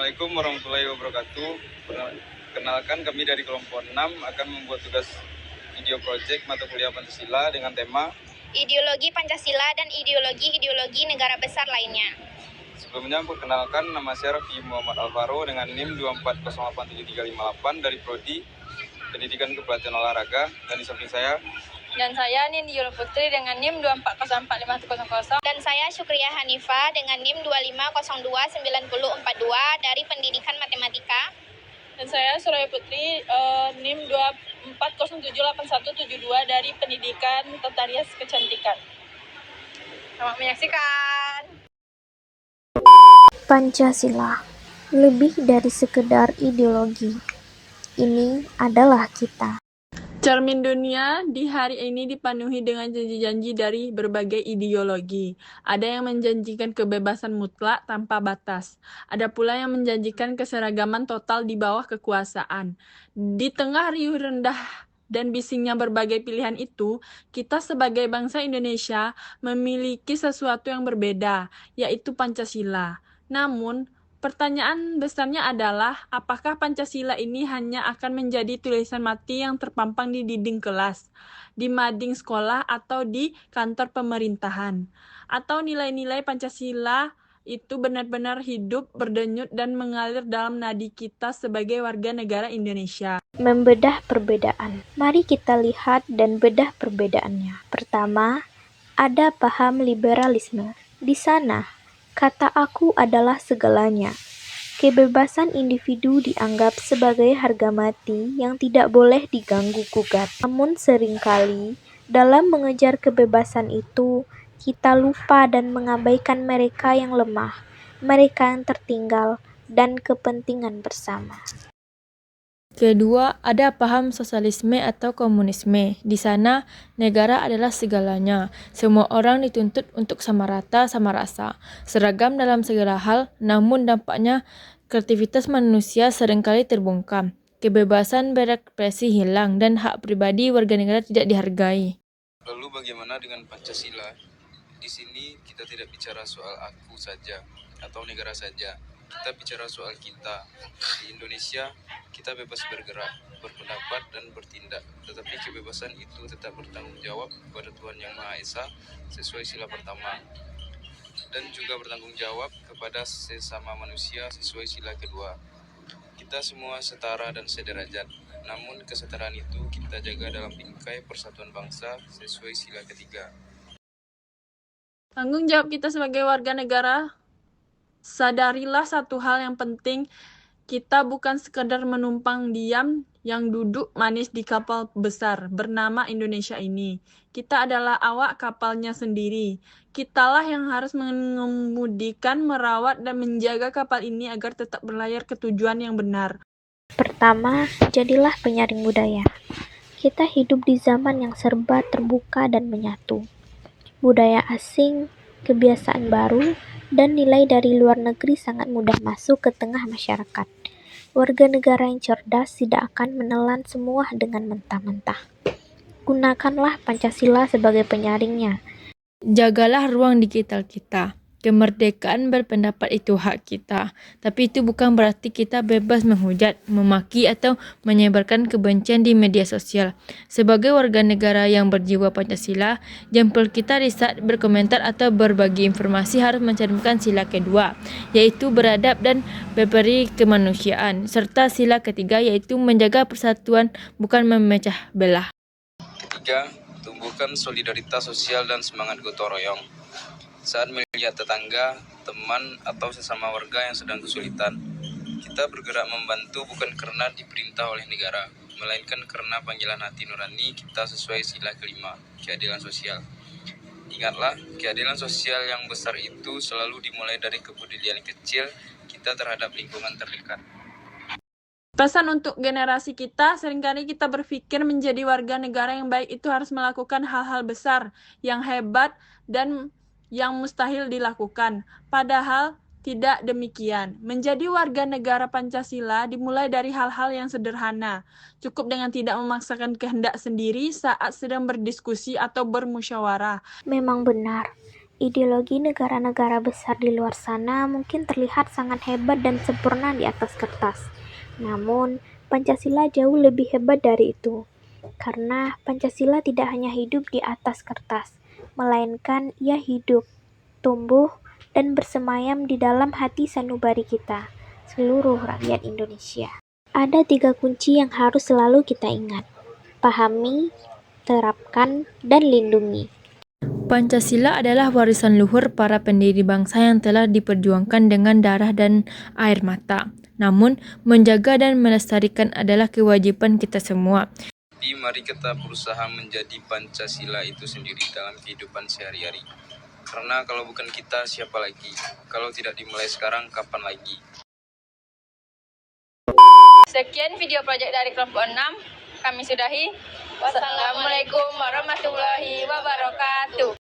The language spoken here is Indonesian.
Assalamualaikum warahmatullahi wabarakatuh. Perkenalkan, kami dari kelompok 6 akan membuat tugas video project mata kuliah Pancasila dengan tema Ideologi Pancasila dan ideologi negara besar lainnya. Sebelumnya, perkenalkan, nama saya Raffi Muhammad Alvaro dengan NIM 2408358 dari Prodi Pendidikan Kepelatihan Olahraga, dan di samping saya. Dan saya Nindi Yul Putri dengan NIM 2404500. Dan saya Syukriya Hanifa dengan NIM 25029042 dari Pendidikan Matematika. Dan saya Suraya Putri NIM 240787172 dari Pendidikan Tata Rias Kecantikan. Selamat menyaksikan. Pancasila lebih dari sekedar ideologi. Ini adalah kita. Cermin dunia di hari ini dipenuhi dengan janji-janji dari berbagai ideologi. Ada yang menjanjikan kebebasan mutlak tanpa batas. Ada pula yang menjanjikan keseragaman total di bawah kekuasaan. Di tengah riuh rendah dan bisingnya berbagai pilihan itu, kita sebagai bangsa Indonesia memiliki sesuatu yang berbeda, yaitu Pancasila. Namun, pertanyaan besarnya adalah, apakah Pancasila ini hanya akan menjadi tulisan mati yang terpampang di dinding kelas, di mading sekolah, atau di kantor pemerintahan? Atau nilai-nilai Pancasila itu benar-benar hidup, berdenyut, dan mengalir dalam nadi kita sebagai warga negara Indonesia? Membedah perbedaan. Mari kita lihat dan bedah perbedaannya. Pertama, ada paham liberalisme. Di sana, kata aku adalah segalanya. Kebebasan individu dianggap sebagai harga mati yang tidak boleh diganggu-gugat. Namun seringkali, dalam mengejar kebebasan itu, kita lupa dan mengabaikan mereka yang lemah, mereka yang tertinggal, dan kepentingan bersama. Kedua, ada paham sosialisme atau komunisme. Di sana, negara adalah segalanya. Semua orang dituntut untuk sama rata, sama rasa, seragam dalam segala hal, namun dampaknya kreativitas manusia seringkali terbungkam. Kebebasan berekspresi hilang dan hak pribadi warga negara tidak dihargai. Lalu bagaimana dengan Pancasila? Di sini kita tidak bicara soal aku saja atau negara saja. Kita bicara soal kita. Di Indonesia, kita bebas bergerak, berpendapat, dan bertindak. Tetapi kebebasan itu tetap bertanggung jawab kepada Tuhan Yang Maha Esa sesuai sila pertama. Dan juga bertanggung jawab kepada sesama manusia sesuai sila kedua. Kita semua setara dan sederajat. Namun kesetaraan itu kita jaga dalam bingkai persatuan bangsa sesuai sila ketiga. Tanggung jawab kita sebagai warga negara. Sadarilah satu hal yang penting, kita bukan sekedar menumpang diam yang duduk manis di kapal besar bernama Indonesia ini. Kita adalah awak kapalnya sendiri. Kitalah yang harus mengemudikan, merawat, dan menjaga kapal ini agar tetap berlayar ke tujuan yang benar. Pertama, jadilah penyaring budaya. Kita hidup di zaman yang serba terbuka dan menyatu. Budaya asing, kebiasaan baru, dan nilai dari luar negeri sangat mudah masuk ke tengah masyarakat. Warga negara yang cerdas tidak akan menelan semua dengan mentah-mentah. Gunakanlah Pancasila sebagai penyaringnya. Jagalah ruang digital kita. Kemerdekaan berpendapat itu hak kita, tapi itu bukan berarti kita bebas menghujat, memaki, atau menyebarkan kebencian di media sosial. Sebagai warga negara yang berjiwa Pancasila, jempol kita di saat berkomentar atau berbagi informasi harus mencerminkan sila kedua, yaitu beradab dan berberi kemanusiaan, serta sila ketiga, yaitu menjaga persatuan bukan memecah belah. Ketiga, tumbuhkan solidaritas sosial dan semangat gotong royong. Saat melihat tetangga, teman, atau sesama warga yang sedang kesulitan, kita bergerak membantu bukan karena diperintah oleh negara, melainkan karena panggilan hati nurani kita sesuai sila kelima, keadilan sosial. Ingatlah, keadilan sosial yang besar itu selalu dimulai dari kepedulian kecil kita terhadap lingkungan terdekat. Pesan untuk generasi kita, seringkali kita berpikir menjadi warga negara yang baik itu harus melakukan hal-hal besar, yang hebat, dan yang mustahil dilakukan. Padahal tidak demikian. Menjadi warga negara Pancasila dimulai dari hal-hal yang sederhana. Cukup dengan tidak memaksakan kehendak sendiri saat sedang berdiskusi atau bermusyawarah. Memang benar, Ideologi negara-negara besar di luar sana mungkin terlihat sangat hebat dan sempurna di atas kertas. Namun, Pancasila jauh lebih hebat dari itu. Karena Pancasila tidak hanya hidup di atas kertas, melainkan ia hidup, tumbuh, dan bersemayam di dalam hati sanubari kita, seluruh rakyat Indonesia. Ada 3 kunci yang harus selalu kita ingat: pahami, terapkan, dan lindungi. Pancasila adalah warisan luhur para pendiri bangsa yang telah diperjuangkan dengan darah dan air mata. Namun, menjaga dan melestarikan adalah kewajiban kita semua. Tapi mari kita berusaha menjadi Pancasila itu sendiri dalam kehidupan sehari-hari. Karena kalau bukan kita, siapa lagi? Kalau tidak dimulai sekarang, kapan lagi? Sekian video project dari kelompok 6. Kami sudahi. Wassalamualaikum warahmatullahi wabarakatuh.